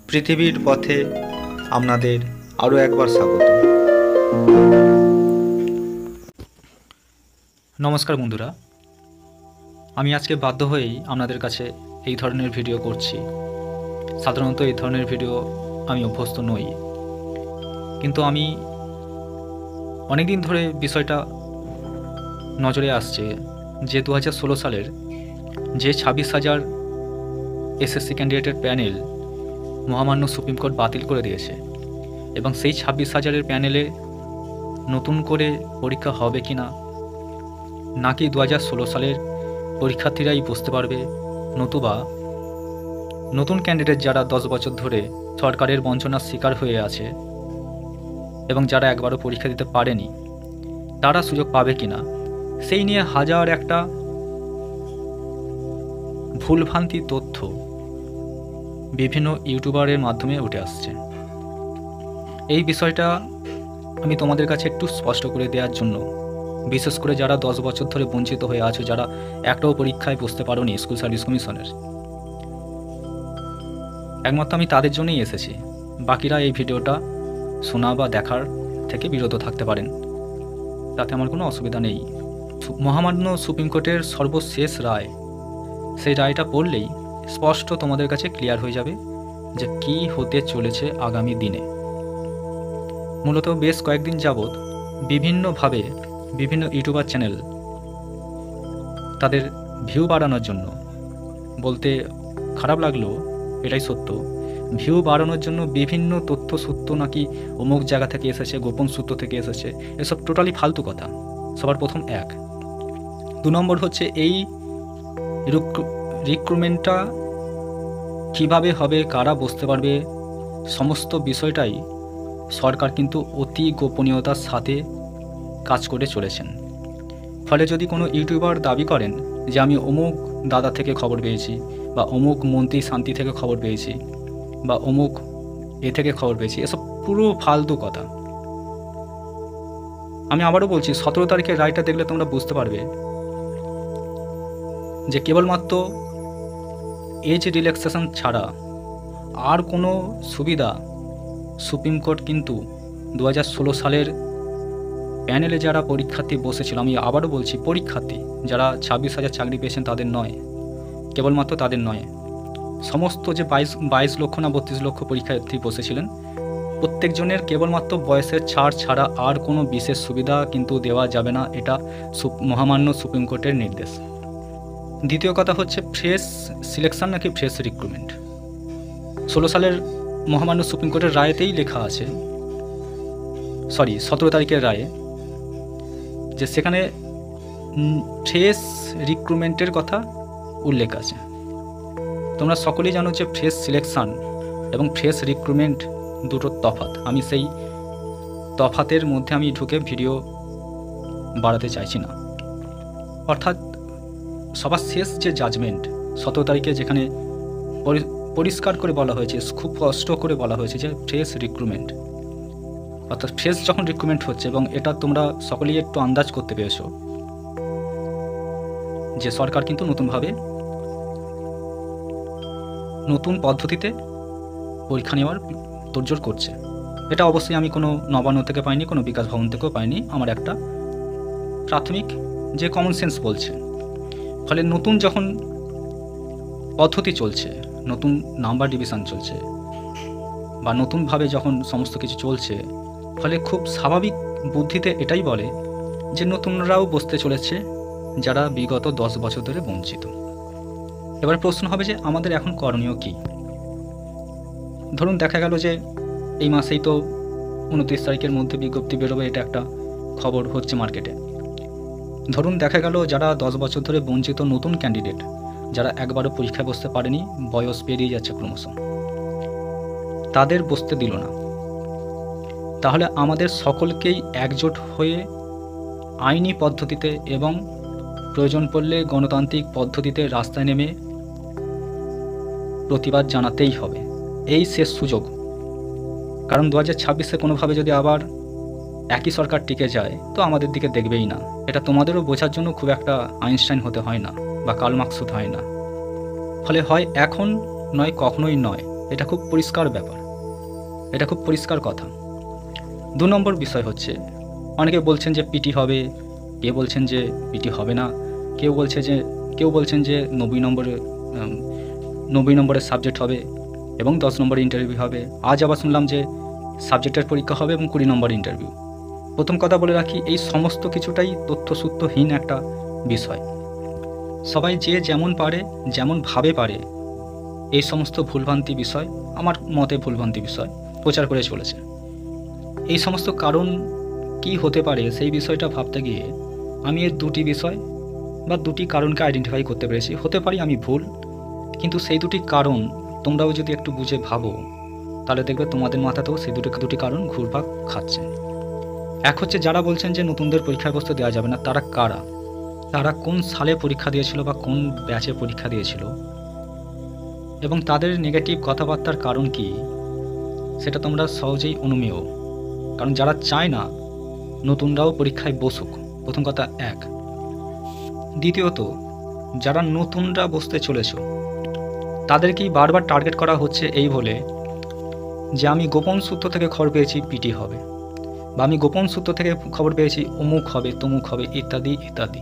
পৃথিবীর পথে আপনাদের আরও একবার স্বাগত। নমস্কার বন্ধুরা, আমি আজকে বাধ্য হয়েই আপনাদের কাছে এই ধরনের ভিডিও করছি। সাধারণত এই ধরনের ভিডিও আমি অভ্যস্ত নই, কিন্তু আমি অনেক দিন ধরে বিষয়টা নজরে আসছে যে 2016 সালের যে 26,000 এসএসসি ক্যান্ডিডেটের প্যানেল মহামান্য সুপ্রিম কোর্ট বাতিল করে দিয়েছে, এবং সেই 26,000-এর প্যানেলে নতুন করে পরীক্ষা হবে কি না, নাকি 2016 সালের পরীক্ষার্থীরাই বুঝতে পারবে, নতুবা নতুন ক্যান্ডিডেট যারা 10 বছর ধরে সরকারের বঞ্চনার শিকার হয়ে আছে এবং যারা একবারও পরীক্ষা দিতে পারেনি তারা সুযোগ পাবে কিনা, সেই নিয়ে হাজার একটা ভুলভ্রান্তি তথ্য বিভিন্ন ইউটিউবারের মাধ্যমে উঠে আসছে। এই বিষয়টা আমি তোমাদের কাছে একটু স্পষ্ট করে দেওয়ার জন্য, বিশেষ করে যারা 10 বছর ধরে বঞ্চিত হয়ে আছো, যারা একটাও পরীক্ষায় বসতে পারোনি স্কুল সার্ভিস কমিশনের, একমাত্র আমি তাদের জন্যই এসেছি। বাকিরা এই ভিডিওটা শোনা বা দেখার থেকে বিরত থাকতে পারেন, তাতে আমার কোনো অসুবিধা নেই। মহামান্য সুপ্রিম কোর্টের সর্বশেষ রায়, সেই রায়টা পড়লেই স্পষ্ট তোমাদের কাছে ক্লিয়ার হয়ে যাবে যে কি হতে চলেছে আগামী দিনে। মূলত বেশ কয়েকদিন যাবৎ বিভিন্নভাবে বিভিন্ন ইউটিউবার চ্যানেল তাদের ভিউ বাড়ানোর জন্য, বলতে খারাপ লাগলো এটাই সত্য, ভিউ বাড়ানোর জন্য বিভিন্ন তথ্য সূত্র নাকি অমুক জায়গা থেকে এসেছে, গোপন সূত্র থেকে এসেছে, এসব টোটালি ফালতু কথা। সবার প্রথম 1। 2 নম্বর হচ্ছে এই রিক্রুটমেন্টটা কীভাবে হবে, কারা বসতে পারবে, সমস্ত বিষয়টাই সরকার কিন্তু অতি গোপনীয়তার সাথে কাজ করে চলেছেন। ফলে যদি কোনো ইউটিউবার দাবি করেন যে আমি অমুক দাদা থেকে খবর পেয়েছি, বা অমুক মন্ত্রী শান্তি থেকে খবর পেয়েছি, বা অমুক থেকে খবর পেয়েছি, এসব পুরো ফালতু কথা। আমি আবারও বলছি, 17 তারিখের রায়টা দেখলে তোমরা বুঝতে পারবে যে কেবলমাত্র এজ রিল্যাক্সেশন ছাড়া আর কোনো সুবিধা সুপ্রিম কোর্ট কিন্তু 2016 সালের প্যানেলে যারা পরীক্ষার্থী বসেছিল, আমি আবারও বলছি পরীক্ষার্থী, যারা 26,000 চাকরি পেয়েছেন তাদের নয়, কেবলমাত্র তাদের নয়, সমস্ত যে 22 লক্ষ না 32 লক্ষ পরীক্ষার্থী বসেছিলেন, প্রত্যেকজনের কেবলমাত্র বয়সের ছাড় ছাড়া আর কোনো বিশেষ সুবিধা কিন্তু দেওয়া যাবে না। এটা মহামান্য সুপ্রিম কোর্টের নির্দেশ। দ্বিতীয় কথা হচ্ছে ফ্রেশ সিলেকশন নাকি ফ্রেশ রিক্রুটমেন্ট। 16 সালের মহামান্য সুপ্রিম কোর্টের রায়েতেই লেখা আছে, 17 তারিখের রায়ে, যে সেখানে ফ্রেশ রিক্রুটমেন্টের কথা উল্লেখ আছে। তোমরা সকলেই জানো যে ফ্রেশ সিলেকশন এবং ফ্রেশ রিক্রুটমেন্ট দুটো তফাৎ। আমি সেই তফাতের মধ্যে আমি ঢুকে ভিডিও বাড়াতে চাইছি না। অর্থাৎ সবার শেষ যে জাজমেন্ট 17 তারিখে, যেখানে পরিষ্কার করে বলা হয়েছে, খুব কষ্ট করে বলা হয়েছে যে ফ্রেশ রিক্রুটমেন্ট, অর্থাৎ ফ্রেশ যখন রিক্রুটমেন্ট হচ্ছে, এবং এটা তোমরা সকলেই একটু আন্দাজ করতে পেরেছো যে সরকার কিন্তু নতুনভাবে নতুন পদ্ধতিতে পরীক্ষা নেওয়ার তোড়জোড় করছে। এটা অবশ্যই আমি কোনো নবান্ন থেকে পাইনি, কোনো বিকাশ ভবন থেকেও পাইনি, আমার একটা প্রাথমিক যে কমন সেন্স বলছে। ফলে নতুন যখন পদ্ধতি চলছে, নতুন নাম্বার ডিভিশন চলছে, বা নতুনভাবে যখন সমস্ত কিছু চলছে, ফলে খুব স্বাভাবিক বুদ্ধিতে এটাই বলে যে নতুনরাও বসতে চলেছে যারা বিগত 10 বছর ধরে বঞ্চিত। এবার প্রশ্ন হবে যে আমাদের এখন করণীয় কী? ধরুন দেখা গেল যে এই মাসেই তো 29 তারিখের মধ্যে বিজ্ঞপ্তি বেরোবে, এটা একটা খবর হচ্ছে মার্কেটে। ধরুন দেখা গেল যারা 10 বছর ধরে বঞ্চিত নতুন ক্যান্ডিডেট, যারা একবারও পরীক্ষায় বসতে পারেনি, বয়স পেরিয়ে যাচ্ছে ক্রমশ, তাদের বসতে দিল না। তাহলে আমাদের সকলকেই একজোট হয়ে আইনি পদ্ধতিতে এবং প্রয়োজন পড়লে গণতান্ত্রিক পদ্ধতিতে রাস্তায় নেমে প্রতিবাদ জানাতেই হবে। এই শেষ সুযোগ। কারণ 2026-এ কোনোভাবে যদি আবার একই সরকার টিকে যায় তো আমাদের দিকে দেখবেই না। এটা তোমাদেরও বোঝার জন্য খুব একটা আইনস্টাইন হতে হয় না বা কার্ল মার্কস হতে হয় না। ফলে হয় এখন নয় কখনোই নয়, এটা খুব পরিষ্কার ব্যাপার, এটা খুব পরিষ্কার কথা। 2 নম্বর বিষয় হচ্ছে, অনেকে বলছেন যে পিটি হবে, কেউ বলছেন যে পিটি হবে না, কেউ বলছেন যে 90 নম্বরের সাবজেক্ট হবে এবং 10 নম্বরের ইন্টারভিউ হবে। আজ আবার শুনলাম যে সাবজেক্টের পরীক্ষা হবে এবং 20 নম্বর ইন্টারভিউ। প্রথম কথা বলে রাখি, এই সমস্ত কিছুটাই তথ্যসূত্রহীন একটা বিষয়। সবাই যে যেমন পারে, যেমনভাবে পারে, এই সমস্ত ভুলভ্রান্তি বিষয়, আমার মতে ভুলভ্রান্তি বিষয় প্রচার করে চলেছে। এই সমস্ত কারণ কি হতে পারে সেই বিষয়টা ভাবতে গিয়ে আমি এর 2টি বিষয় বা 2টি কারণকে আইডেন্টিফাই করতে পেরেছি। হতে পারি আমি ভুল, কিন্তু সেই 2টি কারণ তোমরাও যদি একটু বুঝে ভাবো, তাহলে দেখবে তোমাদের মাথাতেও সেই দুটি কারণ ঘুরপাক খাচ্ছে। এক হচ্ছে, যারা বলছেন যে নতুনদের পরীক্ষার বস্তু দেওয়া যাবে না, তারা কারা? তারা কোন সালে পরীক্ষা দিয়েছিল বা কোন ব্যাচে পরীক্ষা দিয়েছিল, এবং তাদের নেগেটিভ কথাবার্তার কারণ কি, সেটা তোমরা সহজেই অনুমেয়। কারণ যারা চায় না নতুনরাও পরীক্ষায় বসুক, প্রথম কথা এক। দ্বিতীয়ত, যারা নতুনরা বসতে চলেছ, তাদেরকেই বারবার টার্গেট করা হচ্ছে এই বলে যে আমি গোপন সূত্র থেকে খবর পেয়েছি পিটি হবে, বা আমি গোপন সূত্র থেকে খবর পেয়েছি অমুক হবে তমুক হবে, ইত্যাদি ইত্যাদি।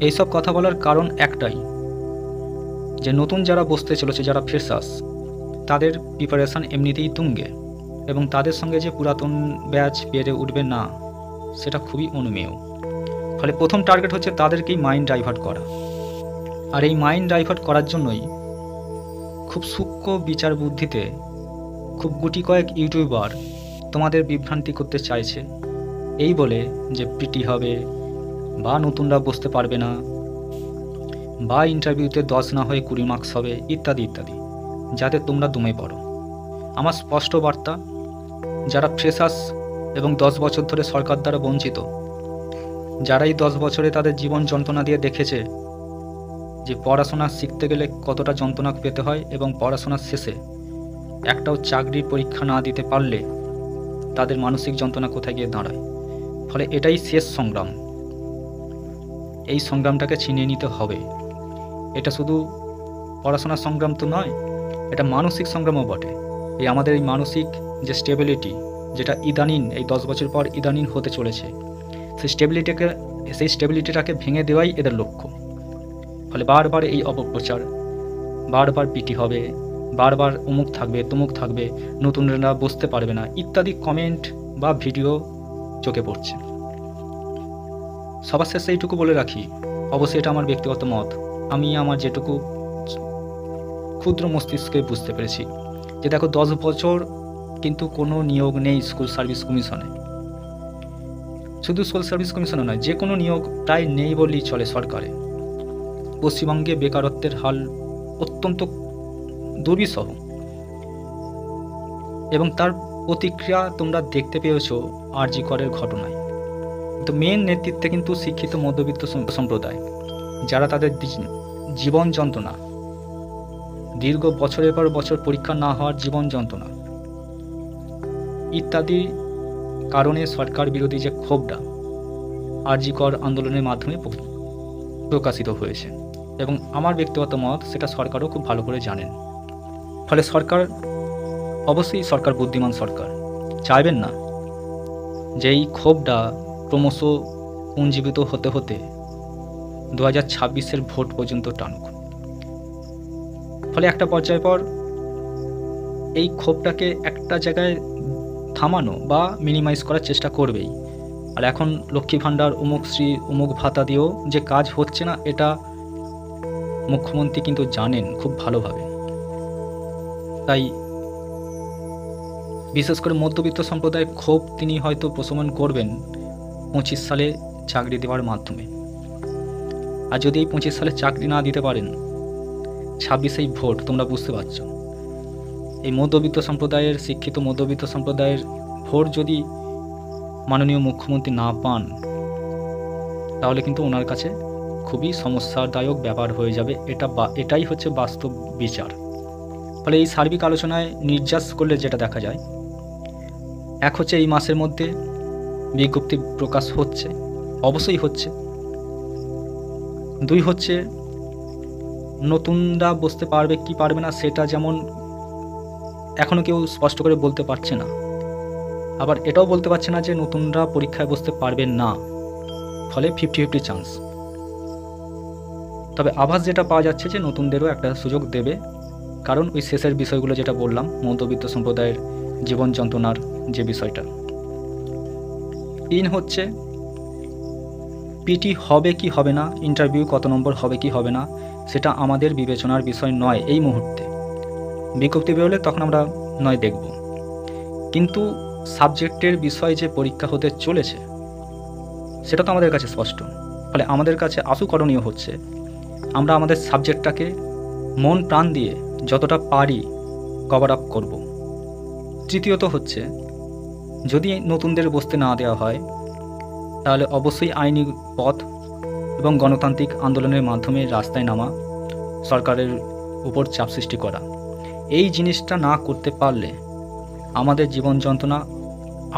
এইসব কথা বলার কারণ একটাই, যে নতুন যারা বসতে চলেছে, যারা ফ্রেশার্স, তাদের প্রিপারেশান এমনিতেই তুঙ্গে, এবং তাদের সঙ্গে যে পুরাতন ব্যাচ পেরে উঠবে না, সেটা খুবই অনুমেয়। ফলে প্রথম টার্গেট হচ্ছে তাদেরকেই মাইন্ড ডাইভার্ট করা। আর এই মাইন্ড ডাইভার্ট করার জন্যই খুব সূক্ষ্ম বিচার বুদ্ধিতে খুব গুটি কয়েক ইউটিউবার তোমাদের বিভ্রান্তি করতে চাইছে, এই বলে যে পিটি হবে, বা নতুনরা বসতে পারবে না, বা ইন্টারভিউতে 10 না হয়ে 20 মার্কস হবে, ইত্যাদি ইত্যাদি, যাতে তোমরা দমে পড়ো। আমার স্পষ্ট বার্তা, যারা ফ্রেশার্স এবং 10 বছর ধরে সরকার দ্বারা বঞ্চিত, যারা এই 10 বছরে তাদের জীবন যন্ত্রণা দিয়ে দেখেছে যে পড়াশোনা শিখতে গেলে কতটা যন্ত্রণা পেতে হয়, এবং পড়াশোনার শেষে একটাও চাকরির পরীক্ষা না দিতে পারলে তাদের মানসিক যন্ত্রণা কোথায় গিয়ে দাঁড়ায়। ফলে এটাই শেষ সংগ্রাম। এই সংগ্রামটাকে ছিনিয়ে নিতে হবে। এটা শুধু পড়াশোনার সংগ্রাম তো নয়, এটা মানসিক সংগ্রামও বটে। আমাদের এই মানসিক যে স্টেবিলিটি, যেটা ইদানিং এই 10 বছর পর ইদানিং হতে চলেছে, সেই স্টেবিলিটিটাকে ভেঙে দেওয়াই এদের লক্ষ্য। ফলে বারবার এই অপপ্রচার, বারবার পিটি হবে, বারবার অমুক থাকবে তমুক থাকবে, নতুনরা বসতে পারবে না, ইত্যাদি কমেন্ট বা ভিডিও চোখে পড়ছে। সবার শেষে এইটুকু বলে রাখি, অবশ্যই এটা আমার ব্যক্তিগত মত, আমি আমার যেটুকু ক্ষুদ্র মস্তিষ্কে বুঝতে পেরেছি, যে দেখো 10 বছর কিন্তু কোনো নিয়োগ নেই স্কুল সার্ভিস কমিশনে। শুধু স্কুল সার্ভিস কমিশনে নয়, যে কোনো নিয়োগ প্রায় নেই বললেই চলে সরকারে। পশ্চিমবঙ্গে বেকারত্বের হাল অত্যন্ত দুর্বিষহ, এবং তার প্রতিক্রিয়া তোমরা দেখতে পেয়েছো আরজি করের ঘটনায়। কিন্তু মেন নেতৃত্বে কিন্তু শিক্ষিত মধ্যবিত্ত সম্প্রদায়, যারা তাদের জীবন যন্ত্রণা, দীর্ঘ বছরের পর বছর পরীক্ষা না হওয়ার জীবন যন্ত্রণা ইত্যাদি কারণে সরকার বিরোধী যে ক্ষোভটা আরজি কর আন্দোলনের মাধ্যমে প্রকাশিত হয়েছে, এবং আমার ব্যক্তিগত মত সেটা সরকারও খুব ভালো করে জানেন। ফলে সরকার, অবশ্যই সরকার বুদ্ধিমান সরকার, চাইবেন না যে এই ক্ষোভটা ক্রমশ পুঞ্জীভূত হতে হতে 2026-এর ভোট পর্যন্ত টানুক। ফলে একটা পর্যায়ের পর এই ক্ষোভটাকে একটা জায়গায় থামানো বা মিনিমাইজ করার চেষ্টা করবেই। আর এখন লক্ষ্মী ভাণ্ডার, অমুক শ্রী, অমুক ভাতা দিয়েও যে কাজ হচ্ছে না, এটা মুখ্যমন্ত্রী কিন্তু জানেন খুব ভালোভাবে। তাই বিশেষ করে মধ্যবিত্ত সম্প্রদায়ের ক্ষোভ তিনি হয়তো প্রশমন করবেন 25 সালে চাকরি দেওয়ার মাধ্যমে। আর যদি এই 25 সালে চাকরি না দিতে পারেন, 26-এই ভোট, তোমরা বুঝতে পারছ, এই মধ্যবিত্ত সম্প্রদায়ের, শিক্ষিত মধ্যবিত্ত সম্প্রদায়ের ভোট যদি মাননীয় মুখ্যমন্ত্রী না পান, তাহলে কিন্তু ওনার কাছে খুবই সমস্যাদায়ক ব্যাপার হয়ে যাবে। এটাই হচ্ছে বাস্তব বিচার। ফলে এই সার্বিক আলোচনায় নির্যাস করলে যেটা দেখা যায়, এক হচ্ছে এই মাসের মধ্যে বিজ্ঞপ্তি প্রকাশ হচ্ছে, অবশ্যই হচ্ছে। 2 হচ্ছে নতুনরা বসতে পারবে কি পারবে না সেটা যেমন এখনও কেউ স্পষ্ট করে বলতে পারছে না। আবার এটাও বলতে পারছে না যে নতুনরা পরীক্ষায় বসতে পারবে না, ফলে 50-50 চান্স। তবে আভাস যেটা পাওয়া যাচ্ছে যে নতুনদেরও একটা সুযোগ দেবে, কারণ ওই শেষের বিষয়গুলো যেটা বললাম, মধ্যবিত্ত সম্প্রদায়ের জীবন যন্ত্রণার যে বিষয়টা। 3 হচ্ছে পিটি হবে কি হবে না, ইন্টারভিউ কত নম্বর হবে কি হবে না, সেটা আমাদের বিবেচনার বিষয় নয় এই মুহূর্তে। বিজ্ঞপ্তি বেরোলে তখন আমরা নয় দেখব, কিন্তু সাবজেক্টের বিষয় যে পরীক্ষা হতে চলেছে সেটা তো আমাদের কাছে স্পষ্ট। ফলে আমাদের কাছে আশু করণীয় হচ্ছে আমরা আমাদের সাবজেক্টটাকে মন প্রাণ দিয়ে যতটা পারি কভার আপ করব। তৃতীয়ত হচ্ছে যদি নতুনদের বসতে না দেওয়া হয় তাহলে অবশ্যই আইনি পথ এবং গণতান্ত্রিক আন্দোলনের মাধ্যমে রাস্তায় নামা, সরকারের উপর চাপ সৃষ্টি করা। এই জিনিসটা না করতে পারলে আমাদের জীবন যন্ত্রণা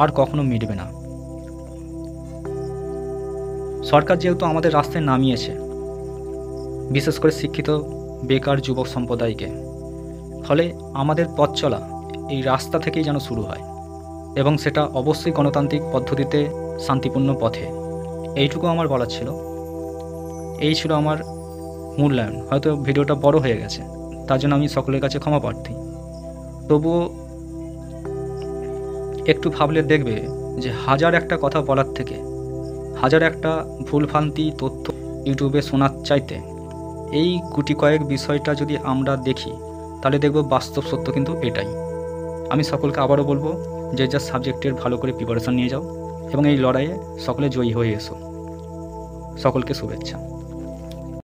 আর কখনো মিটবে না। সরকার যেহেতু আমাদের রাস্তায় নামিয়েছে, বিশেষ করে শিক্ষিত বেকার যুবক সম্প্রদায়কে, ফলে আমাদের পথ চলা এই রাস্তা থেকেই যেন শুরু হয়, এবং সেটা অবশ্যই গণতান্ত্রিক পদ্ধতিতে শান্তিপূর্ণ পথে। এইটুকু আমার বলার ছিল। এই ছিল আমার মূল্যায়ন। হয়তো ভিডিওটা বড় হয়ে গেছে, তার জন্য আমি সকলের কাছে ক্ষমা প্রার্থী। তবুও একটু ভাবলে দেখবে যে হাজার একটা কথা বলার থেকে, হাজার একটা ভুলভ্রান্তি তথ্য ইউটিউবে শোনার চাইতে এই গুটি কয়েক বিষয়টা যদি আমরা দেখি তাহলে দেখব বাস্তব সত্য কিন্তু এটাই। আমি সকলকে আবারও বলবো যে যা সাবজেক্টের ভালো করে প্রিপারেশন নিয়ে যাও এবং এই লড়াইয়ে সকলে জয়ী হয়ে এসো। সকলকে শুভেচ্ছা।